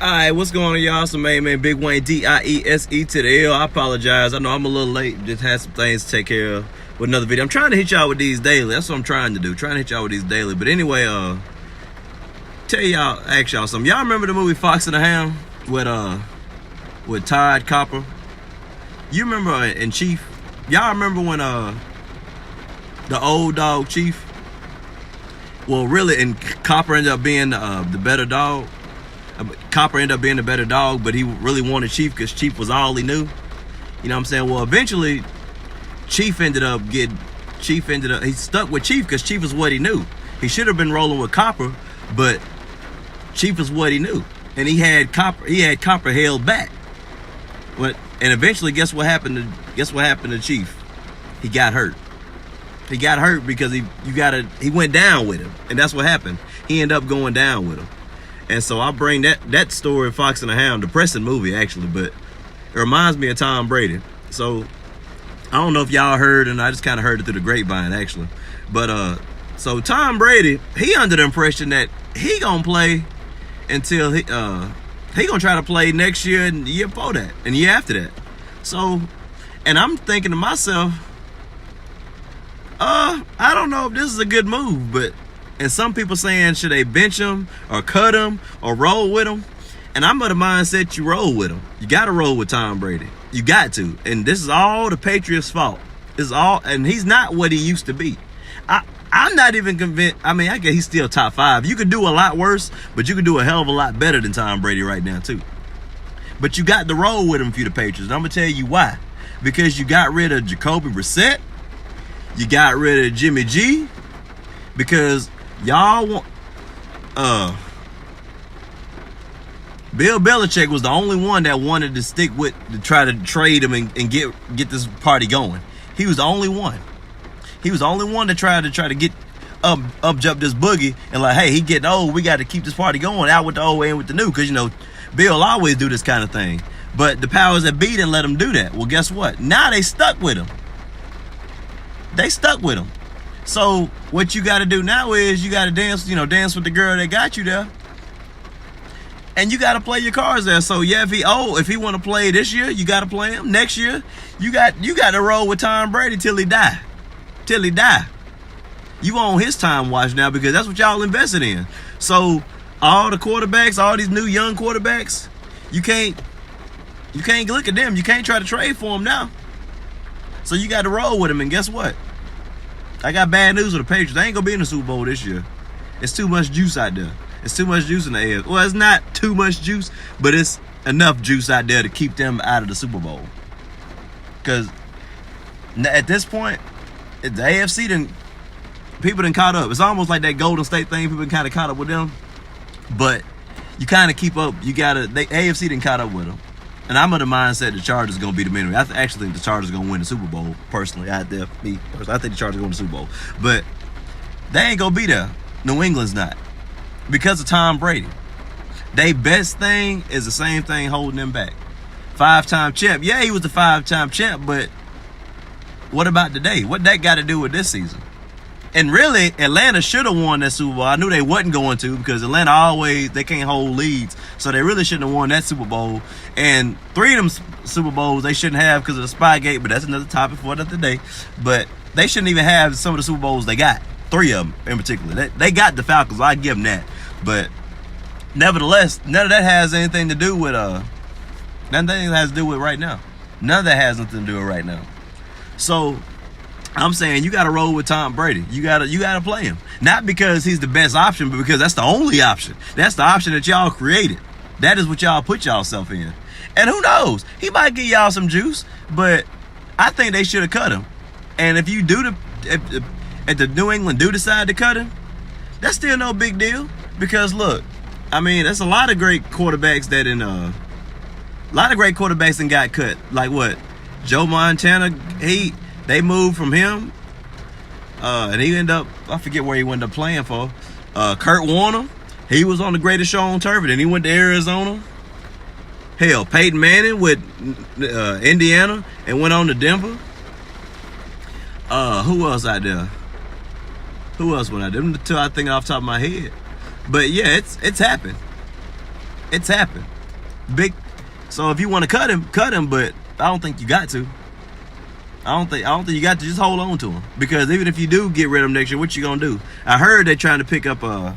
Alright, what's going on, y'all? So, man, Big Wayne, D-I-E-S-E to the L. I apologize. I know I'm a little late. Just had some things to take care of with another video. I'm trying to hit y'all with these daily. That's what I'm trying to do. Trying to hit y'all with these daily. But anyway, ask y'all something. Y'all remember the movie Fox and the Hound with Todd Copper? You remember in Chief? Y'all remember when the old dog Chief? Well, really, and Copper ended up being the better dog. Copper ended up being the better dog, but he really wanted Chief because Chief was all he knew. You know what I'm saying? Well, eventually, he stuck with Chief because Chief is what he knew. He should have been rolling with Copper, but Chief is what he knew. And he had Copper held back. And eventually, guess what happened to Chief? He got hurt. He got hurt because he went down with him. And that's what happened. He ended up going down with him. And so I bring that story, Fox and the Hound, depressing movie actually, but it reminds me of Tom Brady. So I don't know if y'all heard, and I just kind of heard it through the grapevine actually. But so Tom Brady, he under the impression that he gonna play until he gonna try to play next year and the year before that and the year after that. So, and I'm thinking to myself, I don't know if this is a good move, but. And some people saying, should they bench him or cut him or roll with him? And I'm of the mindset you roll with him. You got to roll with Tom Brady. You got to. And this is all the Patriots' fault. And he's not what he used to be. I'm not even convinced. I mean, I guess he's still top 5. You could do a lot worse, but you could do a hell of a lot better than Tom Brady right now, too. But you got to roll with him if you're the Patriots. And I'm going to tell you why. Because you got rid of Jacoby Brissett. You got rid of Jimmy G. Because y'all want Bill Belichick was the only one that wanted to stick with to try to trade him and get this party going. He was the only one. He was the only one that tried to get up jump this boogie and like, hey, he getting old. We got to keep this party going out with the old and with the new, because you know Bill always do this kind of thing. But the powers that be didn't let him do that. Well, guess what? Now they stuck with him. They stuck with him. So what you got to do now is you got to dance with the girl that got you there, and you got to play your cards there. So yeah, if he want to play this year, you got to play him. Next year, you got to roll with Tom Brady till he die. You on his time watch now because that's what y'all invested in. So all the quarterbacks, all these new young quarterbacks, you can't look at them. You can't try to trade for them now. So you got to roll with them, and guess what? I got bad news for the Patriots. They ain't going to be in the Super Bowl this year. It's too much juice out there. It's too much juice in the air. Well, it's not too much juice, but it's enough juice out there to keep them out of the Super Bowl. Because at this point, the AFC people done caught up. It's almost like that Golden State thing. People kind of caught up with them. But you kind of keep up. The AFC done caught up with them. And I'm of the mindset the Chargers going to be the minimum. I actually think the Chargers are going to win the Super Bowl, personally. I think the Chargers are going to win the Super Bowl. But they ain't going to be there. New England's not. Because of Tom Brady. Their best thing is the same thing holding them back. 5-time champ. Yeah, he was the 5-time champ, but what about today? What that got to do with this season? And really, Atlanta should have won that Super Bowl. I knew they wasn't going to because Atlanta they can't hold leads. So they really shouldn't have won that Super Bowl. And 3 of them Super Bowls they shouldn't have because of the Spygate, but that's another topic for another day. But they shouldn't even have some of the Super Bowls they got. 3 of them in particular. They got the Falcons. I'd give them that. But nevertheless, none of that has anything to do with right now. None of that has nothing to do with right now. So I'm saying you got to roll with Tom Brady. You got to play him. Not because he's the best option, but because that's the only option. That's the option that y'all created. That is what y'all put yourself in. And who knows? He might give y'all some juice, but I think they should have cut him. And if the New England do decide to cut him, that's still no big deal. Because look, I mean, there's a lot of great quarterbacks that got cut. Like what? Joe Montana, they moved from him, and he ended up, I forget where he ended up playing for. Kurt Warner, he was on the Greatest Show on Turf, and he went to Arizona. Hell, Peyton Manning with Indiana and went on to Denver. Who else out there? Who else went out there? Them the two I think off the top of my head. But yeah, it's happened. It's happened. big. So if you want to cut him, but I don't think you got to. I don't think you got to. Just hold on to him, because even if you do get rid of him next year, what you gonna do? I heard they're trying to pick up a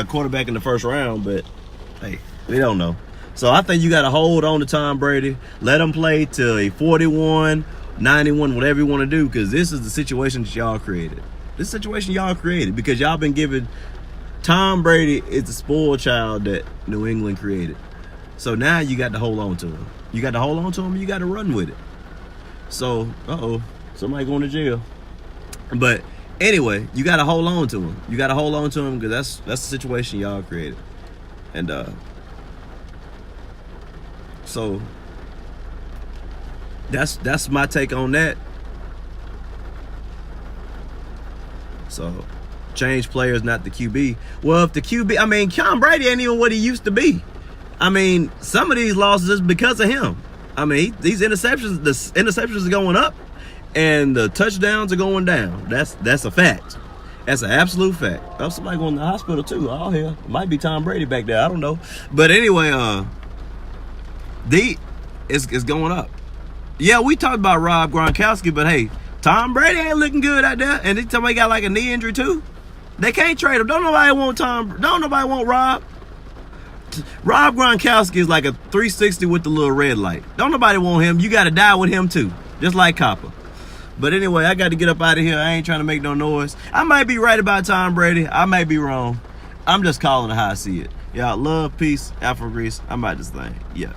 quarterback in the first round, but hey, we don't know. So I think you got to hold on to Tom Brady, let him play till a 41, 91, whatever you want to do, because this is the situation that y'all created. This situation y'all created because y'all been giving. Tom Brady is the spoiled child that New England created. So now you got to hold on to him. You got to hold on to him and you got to run with it. So, somebody going to jail. But anyway, you got to hold on to him. You got to hold on to him because that's the situation y'all created. And so that's my take on that. So change players, not the QB. Well, if the QB, I mean, Tom Brady ain't even what he used to be. I mean, some of these losses is because of him. I mean, these interceptions, the interceptions are going up, and the touchdowns are going down. That's a fact. That's an absolute fact. Oh, somebody going to the hospital too. Oh hell, it might be Tom Brady back there. I don't know. But anyway, it's going up. Yeah, we talked about Rob Gronkowski, but hey, Tom Brady ain't looking good out there, and he somebody got like a knee injury too. They can't trade him. Don't nobody want Rob. Rob Gronkowski is like a 360 with the little red light. Don't nobody want him. You got to die with him too, just like Copper. But anyway, I got to get up out of here. I ain't trying to make no noise. I might be right about Tom Brady. I may be wrong. I'm just calling it how I see it. Y'all, love, peace, Afro Grease. I'm out this thing. Yeah.